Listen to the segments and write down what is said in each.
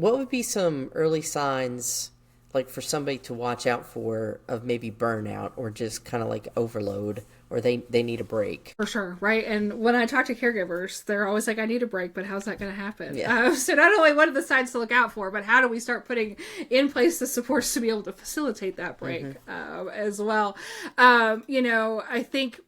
what would be some early signs, like for somebody to watch out for, of maybe burnout or just kind of like overload, or they need a break? For sure, right? And when I talk to caregivers, they're always like, I need a break, but how's that going to happen? Yeah. So not only what are the signs to look out for, but how do we start putting in place the supports to be able to facilitate that break as well? I think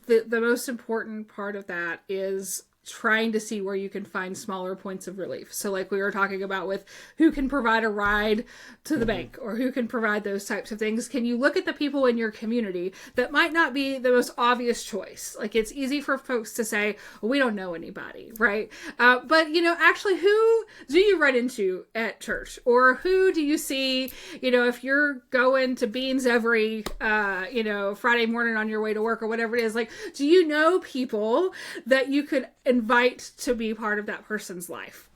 the most important part of that is trying to see where you can find smaller points of relief. So like we were talking about with who can provide a ride to the bank or who can provide those types of things. Can you look at the people in your community that might not be the most obvious choice? Like it's easy for folks to say, well, we don't know anybody, right? But actually who do you run into at church, or who do you see, if you're going to Beans every, Friday morning on your way to work or whatever it is, like, do you know people that you could invite to be part of that person's life?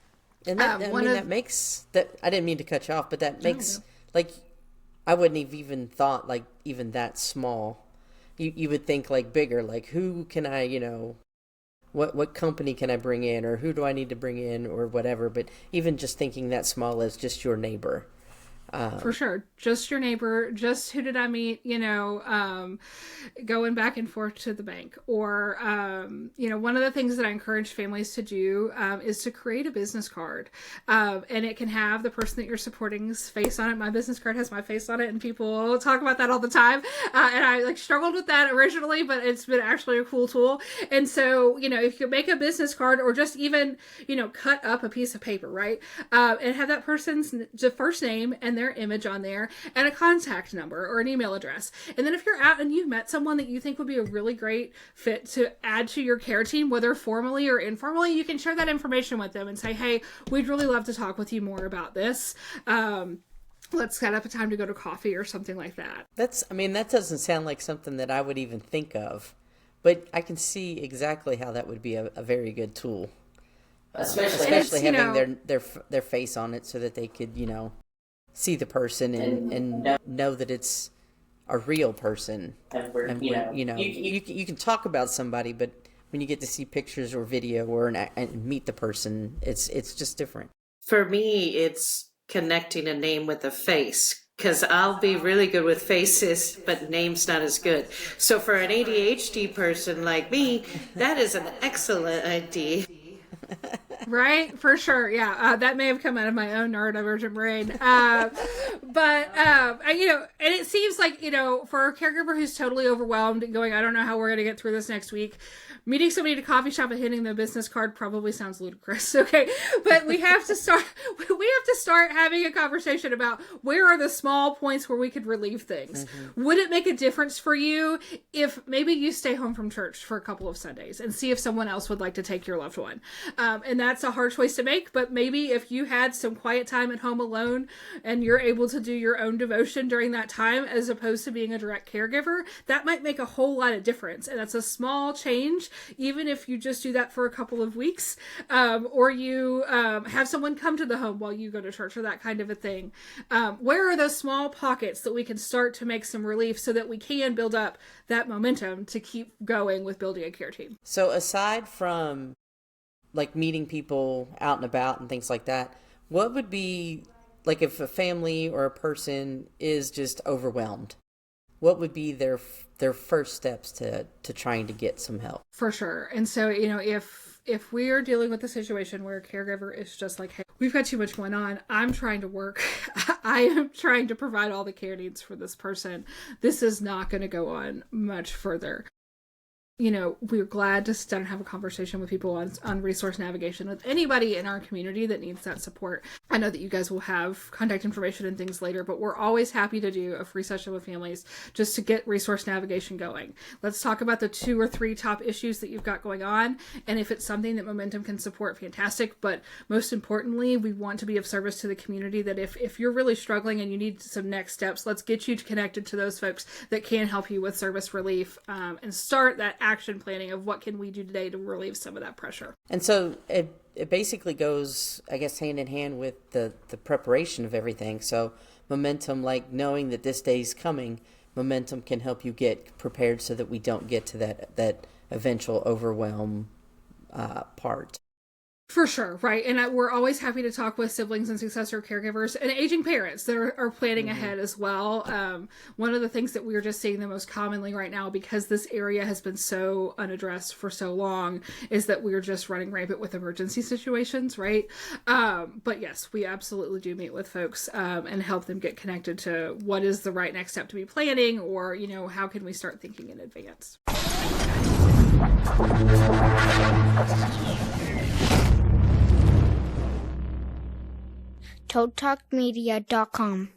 And that makes that, I didn't mean to cut you off, but that makes like, I wouldn't have even thought like even that small. You would think like bigger, like who can I, what company can I bring in, or who do I need to bring in, or whatever. But even just thinking that small as just your neighbor. For sure. Just your neighbor, just who did I meet, going back and forth to the bank. Or, one of the things that I encourage families to do is to create a business card. And it can have the person that you're supporting's face on it. My business card has my face on it, and people talk about that all the time. And I struggled with that originally, but it's been actually a cool tool. And so, if you make a business card, or just even, cut up a piece of paper, right? And have that person's first name and their image on there, and a contact number or an email address. And then if you're out and you've met someone that you think would be a really great fit to add to your care team, whether formally or informally, you can share that information with them and say, hey, we'd really love to talk with you more about this. Let's set up a time to go to coffee or something like that. That doesn't sound like something that I would even think of, but I can see exactly how that would be a very good tool. Especially having their face on it, so that they could, see the person and know that it's a real person. And you can talk about somebody, but when you get to see pictures or video and meet the person, it's just different. For me, it's connecting a name with a face, because I'll be really good with faces, but names not as good. So for an ADHD person like me, that is an excellent idea. Right, for sure. Yeah, that may have come out of my own neurodivergent brain. And it seems like, for a caregiver who's totally overwhelmed and going, I don't know how we're going to get through this next week, meeting somebody at a coffee shop and hitting the business card probably sounds ludicrous. Okay. But we have to start having a conversation about where are the small points where we could relieve things. Would it make a difference for you if maybe you stay home from church for a couple of Sundays and see if someone else would like to take your loved one? And that's a hard choice to make, but maybe if you had some quiet time at home alone and you're able to do your own devotion during that time, as opposed to being a direct caregiver, that might make a whole lot of difference. And that's a small change, even if you just do that for a couple of weeks, or you have someone come to the home while you go to church, or that kind of a thing. Where are those small pockets that we can start to make some relief so that we can build up that momentum to keep going with building a care team? So aside from like meeting people out and about and things like that, what would be, like, if a family or a person is just overwhelmed, what would be their first steps to trying to get some help? For sure. And so, if we are dealing with a situation where a caregiver is just like, hey, we've got too much going on, I'm trying to work, I am trying to provide all the care needs for this person, this is not going to go on much further. We're glad to sit down and have a conversation with people on resource navigation, with anybody in our community that needs that support. I know that you guys will have contact information and things later, but we're always happy to do a free session with families just to get resource navigation going. Let's talk about the 2 or 3 top issues that you've got going on. And if it's something that Momentum can support, fantastic. But most importantly, we want to be of service to the community, that if you're really struggling and you need some next steps, let's get you connected to those folks that can help you with service relief, and start that action planning of what can we do today to relieve some of that pressure. And so it basically goes, I guess, hand in hand with the preparation of everything. So Momentum, like knowing that this day is coming, Momentum can help you get prepared so that we don't get to that eventual overwhelm part. For sure, right. And we're always happy to talk with siblings and successor caregivers and aging parents that are planning ahead as well. One of the things that we're just seeing the most commonly right now, because this area has been so unaddressed for so long, is that we're just running rampant with emergency situations, right? But yes, we absolutely do meet with folks and help them get connected to what is the right next step to be planning, or, you know, how can we start thinking in advance. ToadTalkMedia.com